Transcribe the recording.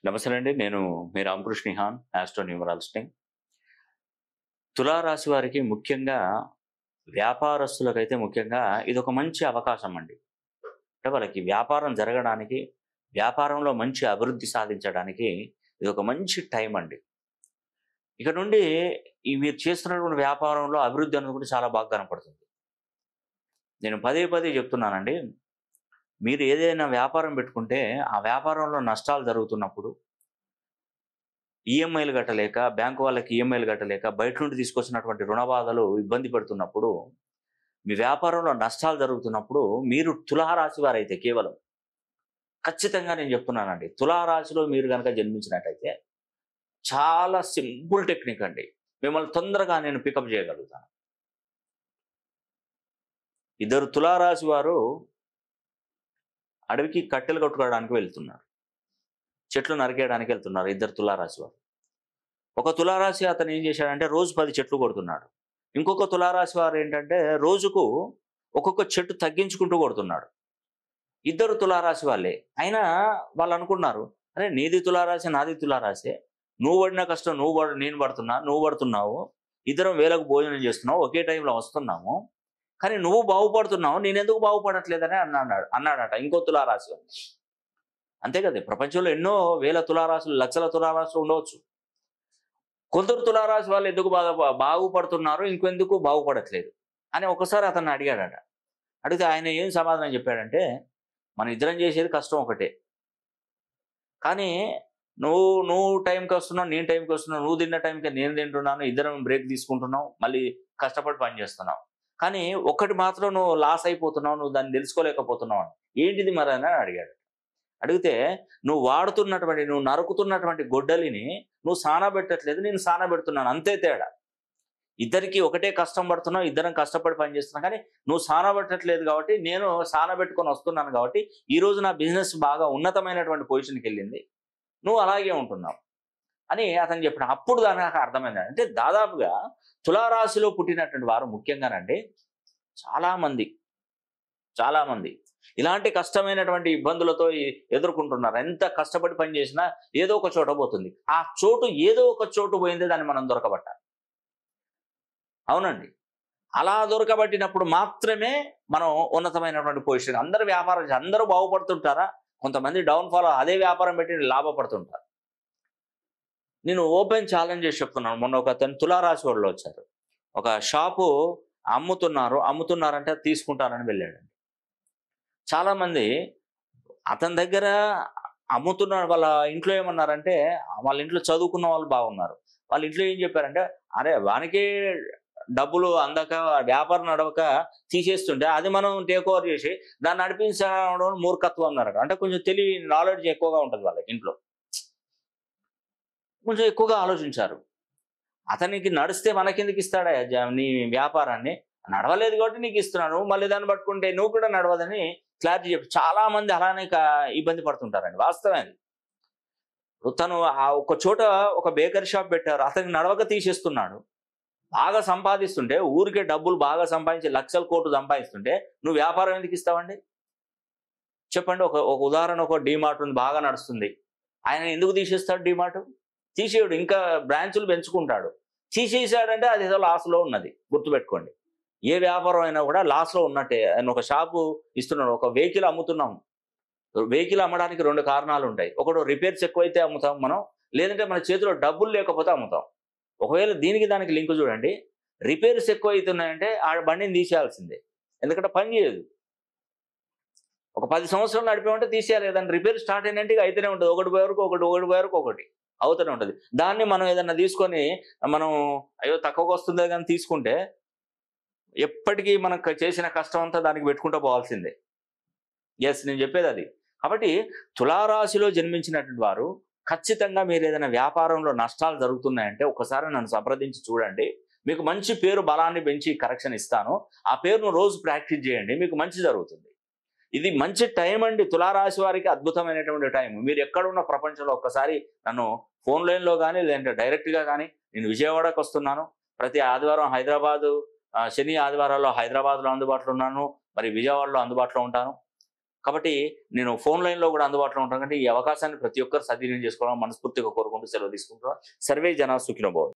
నమస్తే అండి. నేను మీ రామకృష్ణ నిహాన్, ఆస్ట్రో న్యూమరాలజిస్ట్‌ని. తులారాశి వారికి ముఖ్యంగా వ్యాపారస్తులకైతే ముఖ్యంగా ఇదొక మంచి అవకాశం అండి. అంటే వాళ్ళకి వ్యాపారం జరగడానికి, వ్యాపారంలో మంచి అభివృద్ధి సాధించడానికి ఇదొక మంచి టైం అండి. ఇక నుండి ఈ మీరు చేస్తున్నటువంటి వ్యాపారంలో అభివృద్ధి అనేది కూడా చాలా బాగా కనపడుతుంది. నేను పదే పదే చెప్తున్నానండి. మీరు ఏదైనా వ్యాపారం పెట్టుకుంటే, ఆ వ్యాపారంలో నష్టాలు జరుగుతున్నప్పుడు ఈఎంఐలు కట్టలేక, బ్యాంకు వాళ్ళకి ఈఎంఐలు కట్టలేక, బయట నుండి తీసుకొచ్చినటువంటి రుణ బాధలు ఇబ్బంది పడుతున్నప్పుడు, మీ వ్యాపారంలో నష్టాలు జరుగుతున్నప్పుడు, మీరు తులారాశి వారైతే కేవలం ఖచ్చితంగా నేను చెప్తున్నానండి. తులారాశిలో మీరు గనక జన్మించినట్టయితే చాలా సింపుల్ టెక్నిక్ అండి. మిమ్మల్ని తొందరగా నేను పికప్ చేయగలుగుతాను. ఇద్దరు తులారాశి వారు అడవికి కట్టెలు కొట్టుకోవడానికి వెళ్తున్నారు. చెట్లు నరికేయడానికి వెళ్తున్నారు ఇద్దరు తులారాశి వారు. ఒక తులారాశి అతను ఏం చేశాడంటే రోజు 10 చెట్లు కొడుతున్నాడు. ఇంకొక తులారాశి వారు ఏంటంటే రోజుకు ఒక్కొక్క చెట్టు తగ్గించుకుంటూ కొడుతున్నాడు. ఇద్దరు తులారాశి వాళ్ళే. అయినా వాళ్ళు అనుకున్నారు, అరే నీది తులారాశి, నాది తులారాశే. నువ్వు పడిన కష్టం నేను పడుతున్నా, నువ్వు పడుతున్నావు. ఇద్దరం వేళకు భోజనం చేస్తున్నావు, ఒకే టైంలో వస్తున్నాము. కానీ నువ్వు బాగుపడుతున్నావు, నేనెందుకు బాగుపడట్లేదని అన్నాడట ఇంకో తులారాశి వాడు. అంతే కదా, ప్రపంచంలో ఎన్నో వేల తులారాశులు, లక్షల తులారాశులు ఉండవచ్చు. కొందరు తులారాశి వాళ్ళు ఎందుకు బాగుపడుతున్నారు, ఇంకెందుకు బాగుపడట్లేదు అని ఒకసారి అతన్ని అడిగాడట. అడిగితే ఆయన ఏం సమాధానం చెప్పాడంటే, మన ఇద్దరం చేసేది కష్టం ఒకటే. కానీ నువ్వు టైంకి వస్తున్నావు, నేను టైంకి వస్తున్నావు, నువ్వు తిన్న టైంకి నేను తింటున్నాను, ఇద్దరం బ్రేక్ తీసుకుంటున్నావు, మళ్ళీ కష్టపడి పని చేస్తున్నావు. కానీ ఒక్కటి మాత్రం నువ్వు లాస్ అయిపోతున్నావు, నువ్వు దాన్ని తెలుసుకోలేకపోతున్నావు అని. ఏంటిది మరి అని అడిగాడు. అడిగితే నువ్వు నరుకుతున్నటువంటి గొడ్డలిని నువ్వు సానబెట్టట్లేదు, నేను సానబెడుతున్నాను, అంతే తేడా. ఇద్దరికి ఒకటే కష్టం పడుతున్నావు, ఇద్దరం కష్టపడి పని చేస్తున్నాం. కానీ నువ్వు సానబెట్టట్లేదు కాబట్టి నేను సానబెట్టుకొని వస్తున్నాను కాబట్టి ఈరోజు నా బిజినెస్ బాగా ఉన్నతమైనటువంటి పొజిషన్కి వెళ్ళింది, నువ్వు అలాగే ఉంటున్నావు అని అతను చెప్పిన. అప్పుడు దానికి నాకు అర్థమైంది. అంటే దాదాపుగా తులారాశిలో పుట్టినటువంటి వారు ముఖ్యంగానండి చాలామంది ఇలాంటి కష్టమైనటువంటి ఇబ్బందులతో ఎదుర్కొంటున్నారు. ఎంత కష్టపడి పని చేసినా ఏదో ఒక చోట పోతుంది. ఆ చోటు ఏదో ఒక చోటు పోయిందే దాన్ని మనం దొరకబట్టాలి. అవునండి. అలా దొరకబట్టినప్పుడు మాత్రమే మనం ఉన్నతమైనటువంటి పొజిషన్. అందరూ వ్యాపారం అందరూ బాగుపడుతుంటారా? కొంతమంది డౌన్ఫాల్ అదే వ్యాపారం పెట్టి లాభపడుతుంటారు. నేను ఓపెన్ ఛాలెంజ్ చేసి చెప్తున్నాను. మొన్న ఒక అతను తులారాశి వాళ్ళు వచ్చారు. ఒక షాపు అమ్ముతున్నారంటే తీసుకుంటారని వెళ్ళాడండి. చాలామంది అతని దగ్గర అమ్ముతున్నారు. వాళ్ళ ఇంట్లో ఏమన్నారంటే, వాళ్ళ ఇంట్లో చదువుకున్న వాళ్ళు బాగున్నారు. వాళ్ళ ఇంట్లో ఏం చెప్పారంటే, అరే వానికే డబ్బులు అందక, వ్యాపారం నడవక తీసేస్తుంటే అది మనం టేక్ ఓవర్ చేసి దాన్ని నడిపించడం మూర్ఖత్వం అన్నారట. అంటే కొంచెం తెలివి, నాలెడ్జ్ ఎక్కువగా ఉంటుంది వాళ్ళకి ఇంట్లో. కొంచెం ఎక్కువగా ఆలోచించారు. అతనికి నడిస్తే మనకెందుకు ఇస్తాడా నీ వ్యాపారాన్ని? నడవలేదు కాబట్టి నీకు ఇస్తున్నాను, మళ్ళీ దాన్ని పట్టుకుంటే నువ్వు కూడా నడవదని క్లారిటీ చెప్పి చాలా మంది అలానే ఇబ్బంది పడుతుంటారండి. వాస్తవం అది. తను ఆ ఒక చోట ఒక బేకరీ షాప్ పెట్టారు, అతనికి నడవక తీసేస్తున్నాడు. బాగా సంపాదిస్తుంటే, ఊరికే డబ్బులు బాగా సంపాదించి లక్షల కోట్లు సంపాదిస్తుంటే నువ్వు వ్యాపారం ఎందుకు ఇస్తావండి? చెప్పండి. ఒక ఉదాహరణ, ఒక డీమార్ట్ ఉంది, బాగా నడుస్తుంది. ఆయన ఎందుకు తీసేస్తాడు డీమార్ట్? తీసేయడు, ఇంకా బ్రాంచులు పెంచుకుంటాడు. తీసేసాడంటే అది ఏదో లాస్లో ఉన్నది, గుర్తుపెట్టుకోండి. ఏ వ్యాపారం అయినా కూడా లాస్లో ఉన్నట్టే. ఆయన ఒక షాపు ఇస్తున్నాడు, ఒక వెహికల్ అమ్ముతున్నాం. వెహికల్ అమ్మడానికి 2 కారణాలు ఉంటాయి. ఒకటి రిపేర్స్ ఎక్కువైతే అమ్ముతాం మనం, లేదంటే మన చేతిలో డబ్బులు లేకపోతే అమ్ముతాం. ఒకవేళ దీనికి దానికి లింక్ చూడండి. రిపేర్స్ ఎక్కువ అవుతున్నాయంటే ఆ బండిని తీసేయాల్సిందే, ఎందుకంటే పని చేయదు. ఒక 10 సంవత్సరాలు నడిపామంటే తీసేయాలి. ఏదైనా రిపేర్ స్టార్ట్ అయినంటే అయితేనే ఉంటుంది. ఒకటి పోయే వరకు ఒకటి అవుతూనే ఉంటుంది. దాన్ని మనం ఏదన్నా తీసుకొని మనం అయ్యో తక్కువగా వస్తుందే కానీ తీసుకుంటే ఎప్పటికీ మనం చేసిన కష్టం అంతా దానికి పెట్టుకుంటూ పోవాల్సిందే. నేను చెప్పేది అది. కాబట్టి తులారాశిలో జన్మించినటువంటి వారు ఖచ్చితంగా మీరు ఏదైనా వ్యాపారంలో నష్టాలు జరుగుతున్నాయంటే ఒకసారి నన్ను సంప్రదించి చూడండి. మీకు మంచి పేరు బలాన్ని పెంచి కరెక్షన్ ఇస్తాను. ఆ పేరును రోజు ప్రాక్టీస్ చేయండి, మీకు మంచి జరుగుతుంది. ఇది మంచి టైం అండి. తులారాశి వారికి అద్భుతమైనటువంటి టైం. మీరు ఎక్కడున్న ప్రపంచంలో ఒక్కసారి నన్ను ఫోన్ లైన్లో కానీ లేదంటే డైరెక్ట్గా కానీ, నేను విజయవాడకు వస్తున్నాను. ప్రతి ఆదివారం హైదరాబాదు, శని ఆదివారాల్లో హైదరాబాద్లో అందుబాటులో ఉన్నాను, మరి విజయవాడలో అందుబాటులో ఉంటాను. కాబట్టి నేను ఫోన్ లైన్లో కూడా అందుబాటులో ఉంటాను. కాబట్టి ఈ అవకాశాన్ని ప్రతి ఒక్కరు సద్వినియోగం చేసుకోవాలని మనస్ఫూర్తిగా కోరుకుంటూ సెలవు తీసుకుంటున్నాను. సర్వే జన సుఖినో భవంతు.